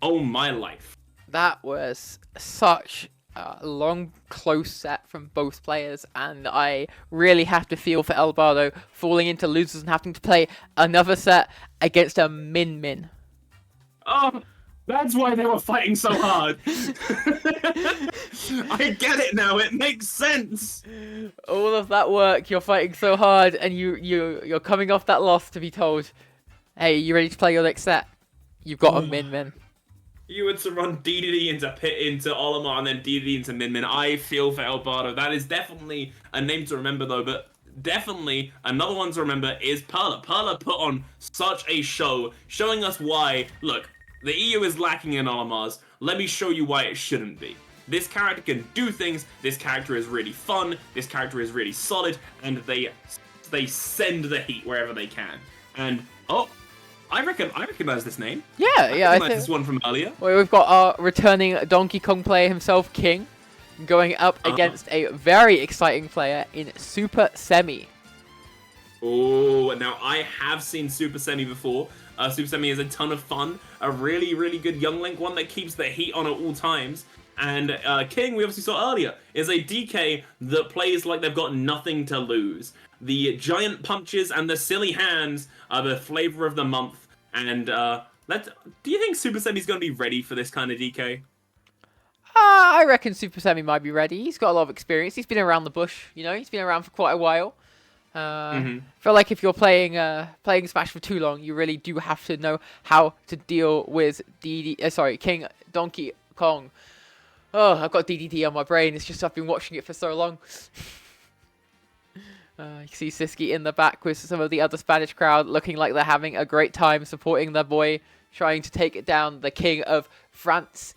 Oh my life. That was such a long, close set from both players, and I really have to feel for Elbardo falling into losers and having to play another set against a Min. Oh, that's why they were fighting so hard. I get it now. It makes sense. All of that work, you're fighting so hard, and you're coming off that loss to be told, "Hey, you ready to play your next set?" You've got a Min. You were to run DDD into Olimar and then DDD into Min. I feel for Elbardo. That is definitely a name to remember, though. But definitely another one to remember is Perla. Perla put on such a show, showing us why. Look, the EU is lacking in Olimars. Let me show you why it shouldn't be. This character can do things. This character is really fun. This character is really solid, and they send the heat wherever they can. And oh, I recognize this name. Yeah, I think recognize this one from earlier. Well, we've got our returning Donkey Kong player himself, King, going up against a very exciting player in Supahsemmie. Oh, now I have seen Supahsemmie before. Supahsemmie is a ton of fun. A really, really good Young Link, one that keeps the heat on at all times. And King, we obviously saw earlier, is a DK that plays like they've got nothing to lose. The giant punches and the silly hands are the flavor of the month. And do you think Supahsemmie's going to be ready for this kind of DK? I reckon Supahsemmie might be ready. He's got a lot of experience. He's been around the bush, you know. He's been around for quite a while. Feel like if you're playing Smash for too long, you really do have to know how to deal with King Donkey Kong. Oh, I've got DDD on my brain. It's just I've been watching it for so long. You see Siski in the back with some of the other Spanish crowd looking like they're having a great time supporting their boy, trying to take it down, the king of France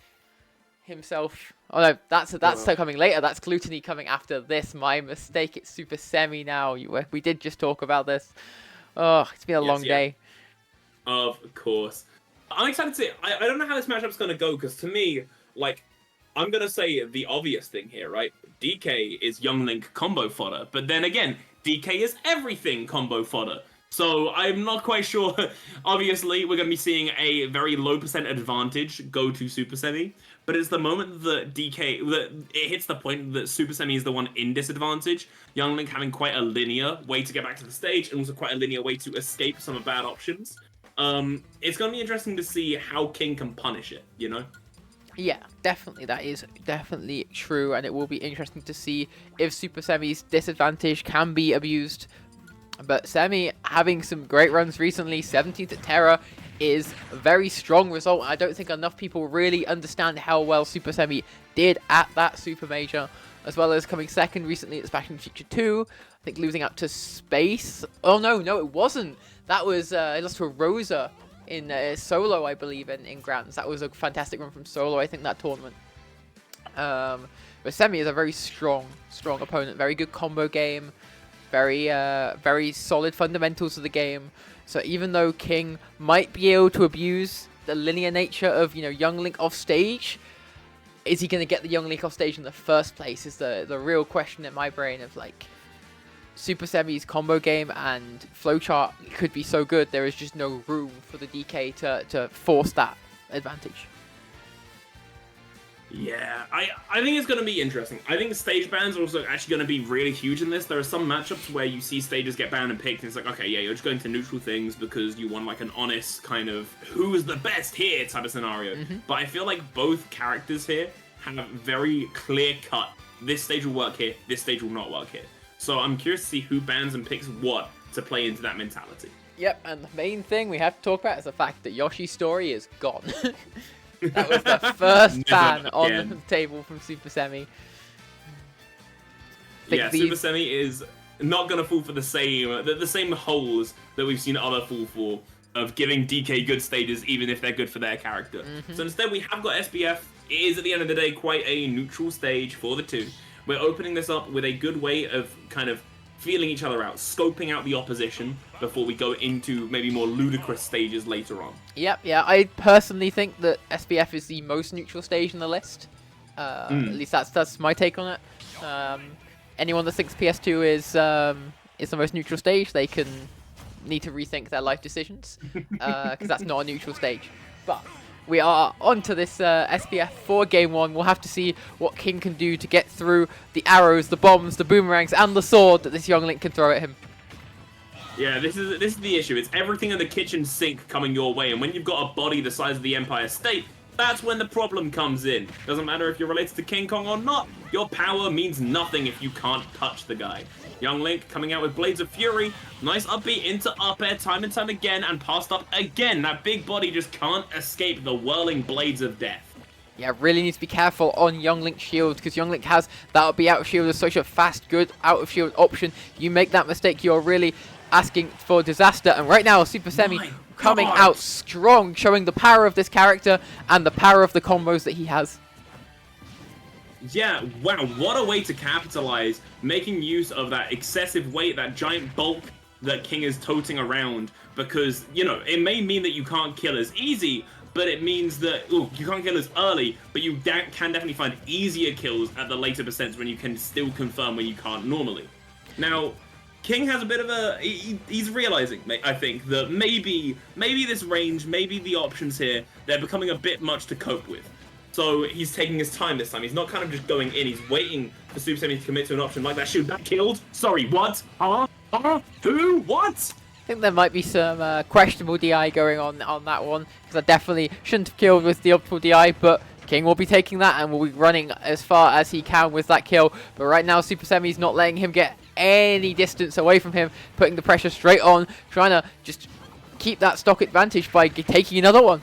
himself. Oh no, that's still coming later. That's Gluttony coming after this. My mistake. It's Supahsemmie now. We did just talk about this. Oh, it's been a long day. Of course. I'm excited to see. I don't know how this matchup's going to go, because to me, like, I'm going to say the obvious thing here, right? DK is Young Link combo fodder, but then again, DK is everything combo fodder. So I'm not quite sure. Obviously, we're going to be seeing a very low percent advantage go to Supahsemmie, but it's the moment that it hits the point that Supahsemmie is the one in disadvantage. Young Link having quite a linear way to get back to the stage, and also quite a linear way to escape some of bad options. It's going to be interesting to see how King can punish it, you know? Yeah, definitely. That is definitely true, and it will be interesting to see if Supahsemmie's disadvantage can be abused. But Semi having some great runs recently, 17th at Terra, is a very strong result. I don't think enough people really understand how well Supahsemmie did at that Super Major, as well as coming second recently at Smash Future 2. I think losing out to Space. Oh no, it wasn't. That was it lost to a Rosa in solo, I believe, in Grands. That was a fantastic run from solo, I think, that tournament. But Semi is a very strong opponent. Very good combo game. Very solid fundamentals of the game. So even though King might be able to abuse the linear nature of, Young Link off stage, is he going to get the Young Link off stage in the first place is the real question in my brain of, like, Supahsemmie's combo game and flowchart could be so good, there is just no room for the DK to force that advantage. Yeah, I think it's going to be interesting. I think stage bans are also actually going to be really huge in this. There are some matchups where you see stages get banned and picked, and it's like, okay, yeah, you're just going to neutral things because you want, like, an honest kind of who is the best here type of scenario. But I feel like both characters here have very clear-cut, this stage will work here, this stage will not work here. So I'm curious to see who bans and picks what to play into that mentality. Yep, and the main thing we have to talk about is the fact that Yoshi's story is gone. That was the first ban on the table from Supahsemmie. Yeah, Supahsemmie is not going to fall for the same holes that we've seen other fall for, of giving DK good stages even if they're good for their character. So instead we have got SBF. It is, at the end of the day, quite a neutral stage for the two. We're opening this up with a good way of kind of feeling each other out, scoping out the opposition before we go into maybe more ludicrous stages later on. Yep, yeah. I personally think that SBF is the most neutral stage in the list. At least that's my take on it. Anyone that thinks PS2 is the most neutral stage, they need to rethink their life decisions, because that's not a neutral stage. But we are on to this SPF for game 1. We'll have to see what King can do to get through the arrows, the bombs, the boomerangs, and the sword that this young Link can throw at him. Yeah, this is the issue. It's everything in the kitchen sink coming your way, and when you've got a body the size of the Empire State, that's when the problem comes in. Doesn't matter if you're related to King Kong or not, your power means nothing if you can't touch the guy. Young Link coming out with Blades of Fury, nice upbeat into up air time and time again, and passed up again. That big body just can't escape the whirling Blades of Death. Yeah, really need to be careful on Young Link's shield, because Young Link has that upbeat out of shield as such a fast, good out of shield option. You make that mistake, you're really asking for disaster. And right now, Supahsemmie coming out strong, showing the power of this character and the power of the combos that he has. Yeah, wow, what a way to capitalize, making use of that excessive weight, that giant bulk that King is toting around, because, you know, it may mean that you can't kill as easy, but it means that, you can't kill as early, but you can definitely find easier kills at the later percents when you can still confirm when you can't normally. Now, King has a bit of a, he's realizing, I think, that maybe this range, maybe the options here, they're becoming a bit much to cope with. So he's taking his time this time. He's not kind of just going in. He's waiting for Supahsemmie to commit to an option like that. Shoot, that killed? Sorry, what? Who? What? I think there might be some questionable DI going on that one, because I definitely shouldn't have killed with the optimal DI, but King will be taking that and will be running as far as he can with that kill. But right now, Supahsemmie's not letting him get any distance away from him, putting the pressure straight on, trying to just keep that stock advantage by taking another one.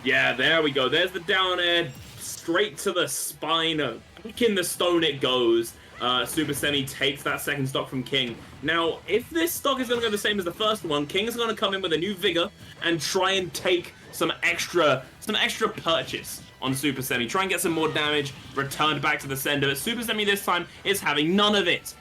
Yeah, there we go. There's the down air, straight to the spine. Back in the stone it goes. Supahsemmie takes that second stock from King. Now, if this stock is going to go the same as the first one, King is going to come in with a new vigor and try and take some extra purchase on Supahsemmie. Try and get some more damage returned back to the sender. But Supahsemmie this time is having none of it.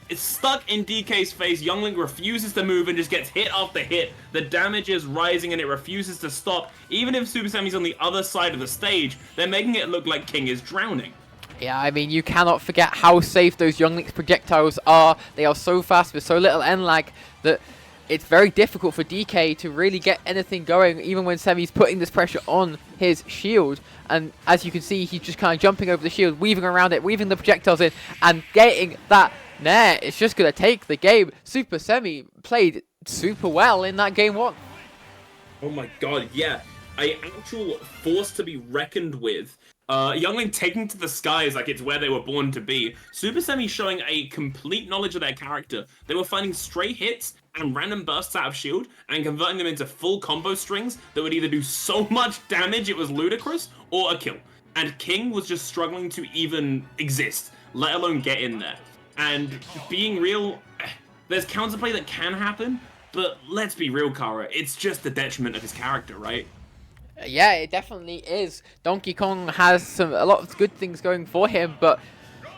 It's stuck in DK's face. Young Link refuses to move and just gets hit after hit. The damage is rising and it refuses to stop. Even if Supahsemmie's on the other side of the stage, they're making it look like King is drowning. Yeah, I mean, you cannot forget how safe those Young Link's projectiles are. They are so fast with so little end lag that it's very difficult for DK to really get anything going, even when Semmie's putting this pressure on his shield. And as you can see, he's just kind of jumping over the shield, weaving around it, weaving the projectiles in, and getting that nair. It's just going to take the game. Supahsemmie played super well in that game 1. Oh my god, yeah. An actual force to be reckoned with. Young Link taking to the skies like it's where they were born to be. Supahsemmie showing a complete knowledge of their character. They were finding stray hits and random bursts out of shield and converting them into full combo strings that would either do so much damage it was ludicrous, or a kill. And King was just struggling to even exist, let alone get in there. And being real, there's counterplay that can happen, but let's be real, Kara, it's just the detriment of his character, right? Yeah, it definitely is. Donkey Kong has a lot of good things going for him, but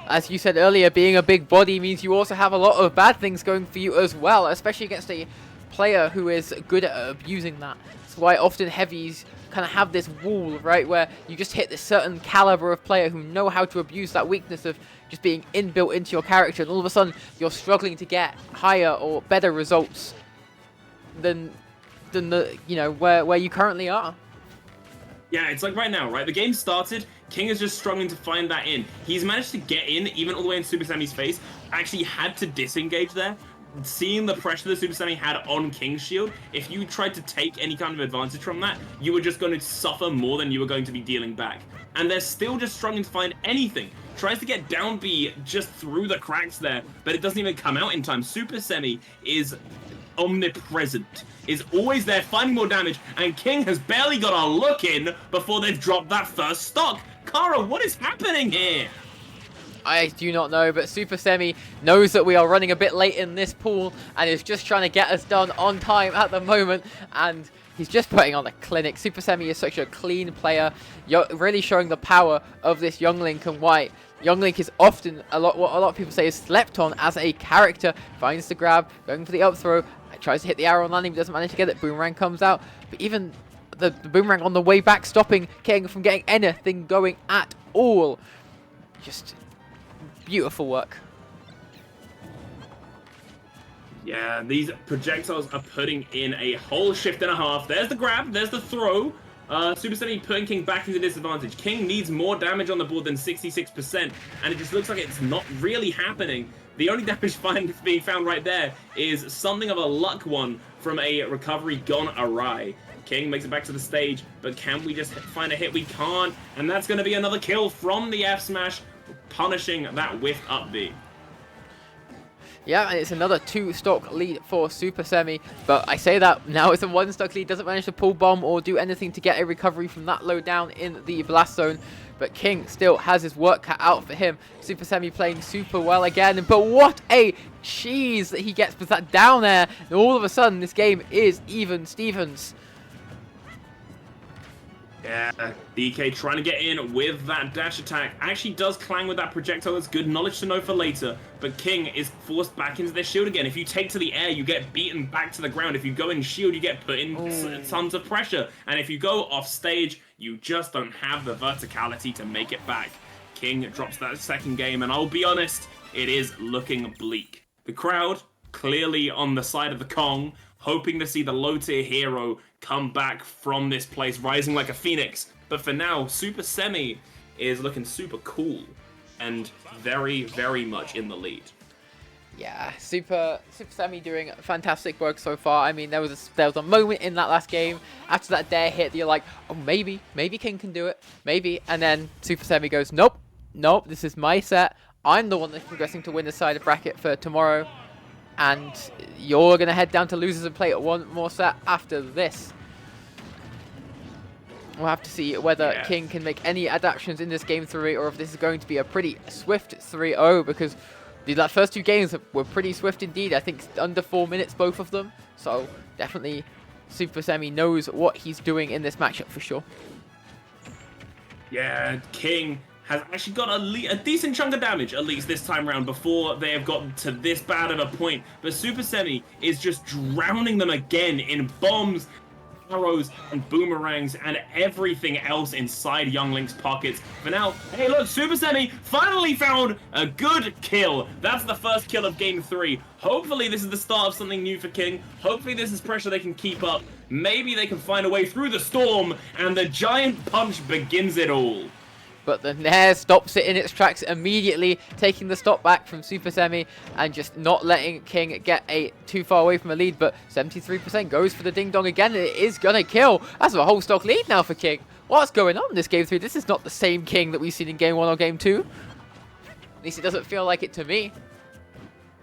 as you said earlier, being a big body means you also have a lot of bad things going for you as well, especially against a player who is good at abusing that. That's why often heavies kind of have this wall, right, where you just hit this certain caliber of player who know how to abuse that weakness of just being inbuilt into your character, and all of a sudden you're struggling to get higher or better results than the, you know, where you currently are. Yeah, it's like right now, right? The game started, King is just struggling to find that in. He's managed to get in, even all the way in Supahsemmie's face, actually had to disengage there. Seeing the pressure that Supahsemmie had on King's shield, if you tried to take any kind of advantage from that, you were just going to suffer more than you were going to be dealing back. And they're still just struggling to find anything. Tries to get down B just through the cracks there, but it doesn't even come out in time. Supahsemmie is omnipresent, is always there finding more damage, and King has barely got a look in before they've dropped that first stock. Kara, what is happening here? I do not know, but Supahsemmie knows that we are running a bit late in this pool and is just trying to get us done on time at the moment, and he's just putting on a clinic. Supahsemmie is such a clean player, really showing the power of this Young Link, and why Young Link is often what a lot of people say is slept on as a character. Finds the grab, going for the up throw, tries to hit the arrow on landing, but doesn't manage to get it. Boomerang comes out, but even the boomerang on the way back, stopping King from getting anything going at all. Just beautiful work. Yeah, these projectiles are putting in a whole shift and a half. There's the grab, there's the throw. Supahsemmie putting King back into disadvantage. King needs more damage on the board than 66%, and it just looks like it's not really happening. The only damage being found right there is something of a luck one from a recovery gone awry. King makes it back to the stage, but can we just find a hit? We can't, and that's going to be another kill from the F smash, punishing that whiff up B. Yeah, and it's another 2-stock lead for Supahsemmie, but I say that now it's a 1-stock lead, doesn't manage to pull bomb or do anything to get a recovery from that low down in the blast zone, but King still has his work cut out for him. Supahsemmie playing super well again, but what a cheese that he gets with that down air, and all of a sudden this game is even Stevens. Yeah, DK trying to get in with that dash attack. Actually does clang with that projectile. It's good knowledge to know for later. But King is forced back into their shield again. If you take to the air, you get beaten back to the ground. If you go in shield, you get put in tons of pressure. And if you go off stage, you just don't have the verticality to make it back. King drops that second game, and I'll be honest, it is looking bleak. The crowd clearly on the side of the Kong, hoping to see the low-tier hero come back from this place, rising like a phoenix. But for now, Supahsemmie is looking super cool and very, very much in the lead. Yeah, Supahsemmie doing fantastic work so far. I mean, there was a moment in that last game after that dare hit that you're like, oh, maybe King can do it, maybe. And then Supahsemmie goes, nope, this is my set. I'm the one that's progressing to win the side of bracket for tomorrow. And you're going to head down to losers and play one more set after this. We'll have to see whether King can make any adaptations in this game 3 or if this is going to be a pretty swift 3-0 because the first 2 games were pretty swift indeed. I think under 4 minutes, both of them. So definitely Supahsemmie knows what he's doing in this matchup for sure. Yeah, King has actually got a decent chunk of damage, at least this time around, before they have gotten to this bad of a point. But Supahsemmie is just drowning them again in bombs, arrows, and boomerangs, and everything else inside Young Link's pockets. For now, hey look, Supahsemmie finally found a good kill. That's the first kill of game 3. Hopefully this is the start of something new for King. Hopefully this is pressure they can keep up. Maybe they can find a way through the storm, and the giant punch begins it all. But the Nair stops it in its tracks immediately, taking the stop back from Supahsemmie and just not letting King get too far away from a lead. But 73% goes for the ding dong again, and it is gonna kill. That's a whole stock lead now for King. What's going on in this game 3? This is not the same King that we've seen in game 1 or game 2. At least it doesn't feel like it to me.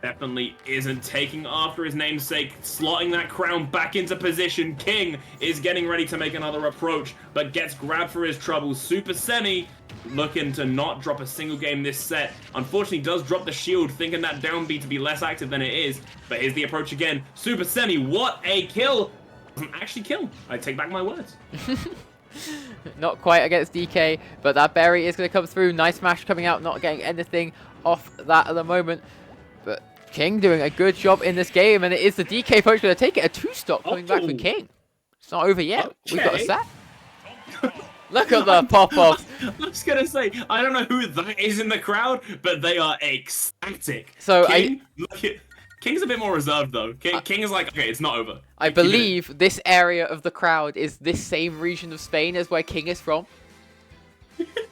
Definitely isn't taking after his namesake, slotting that crown back into position. King is getting ready to make another approach, but gets grabbed for his troubles. Supahsemmie looking to not drop a single game this set. Unfortunately, does drop the shield, thinking that down B to be less active than it is. But here's the approach again. Supahsemmie, what a kill! Doesn't actually kill. I take back my words. Not quite against DK, but that berry is going to come through. Nice smash coming out, not getting anything off that at the moment. But King doing a good job in this game, and it is the DK approach going to take it. A 2-stock coming back for King. It's not over yet. Okay. We've got a set. Look at the pop-offs. I was going to say, I don't know who that is in the crowd, but they are ecstatic. So King, King's a bit more reserved, though. King is like, okay, it's not over. I believe this area of the crowd is this same region of Spain as where King is from.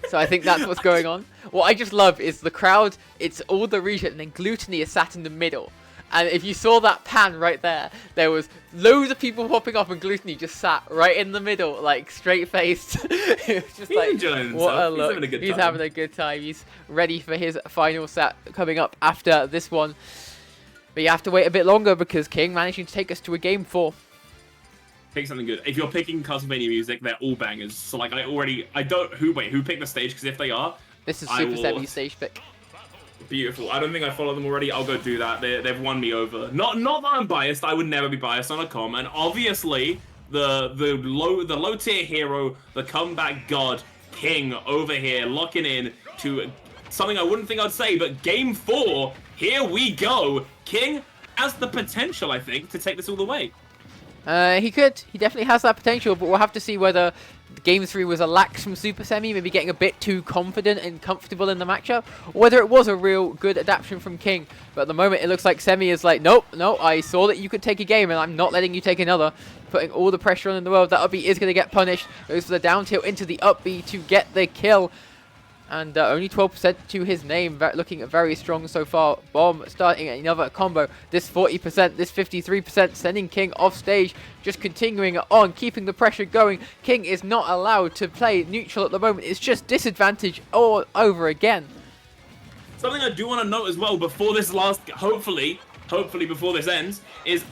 So I think that's what's going on. What I just love is the crowd, it's all the region, and then Gluttony is sat in the middle. And if you saw that pan right there was loads of people popping up, and Gluttony just sat right in the middle, like straight-faced. It was just He's like, enjoying what himself. a look. He's having a good time. He's having a good time. He's ready for his final set coming up after this one. But you have to wait a bit longer because King managing to take us to a game 4. Pick something good. If you're picking Castlevania music, they're all bangers. So like who picked the stage? Because if they are, this is Supahsemmie's stage pick. Beautiful. I don't think I follow them already. I'll go do that. They've won me over. Not that I'm biased. I would never be biased on a com. And obviously, the low tier hero, the comeback god, King over here, locking in to something I wouldn't think I'd say, but game 4. Here we go. King has the potential, I think, to take this all the way. He could. He definitely has that potential, but we'll have to see whether Game 3 was a lax from Supahsemmie, maybe getting a bit too confident and comfortable in the matchup, or whether it was a real good adaptation from King. But at the moment, it looks like Semi is like, nope, no, I saw that you could take a game, and I'm not letting you take another. Putting all the pressure on in the world. That up B is going to get punished. Goes for the down tilt into the up B to get the kill. And only 12% to his name, looking very strong so far. Bomb starting another combo. This 40%, this 53%, sending King off stage. Just continuing on, keeping the pressure going. King is not allowed to play neutral at the moment. It's just disadvantage all over again. Something I do want to note as well before this last, hopefully before this ends, is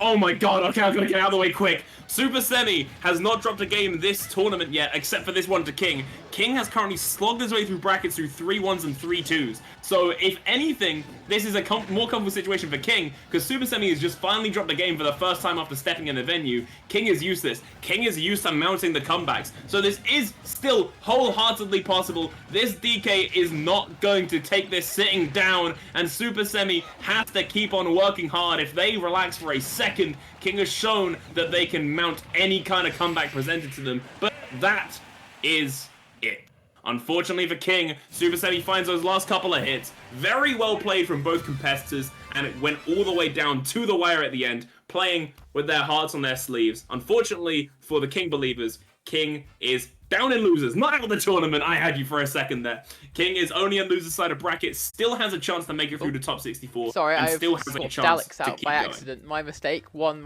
oh my god, okay, I'm gonna get out of the way quick. Supahsemmie has not dropped a game this tournament yet, except for this one to King. King has currently slogged his way through brackets through 3-1s and 3-2s. So, if anything, this is a more comfortable situation for King, because Supahsemmie has just finally dropped a game for the first time after stepping in the venue. King is used to this. King is used to mounting the comebacks. So this is still wholeheartedly possible. This DK is not going to take this sitting down, and Supahsemmie has to keep on working hard. If they relax for a second, King has shown that they can mount any kind of comeback presented to them. But that is it. Unfortunately for King, Supahsemmie finds those last couple of hits. Very well played from both competitors, and it went all the way down to the wire at the end, playing with their hearts on their sleeves. Unfortunately for the King believers, King is down in losers, not out of the tournament. I had you for a second there. King is only on loser side of bracket, still has a chance to make it through the top 64. Sorry, and I still has a swapped chance Alex to out keep by going. accident. My mistake. One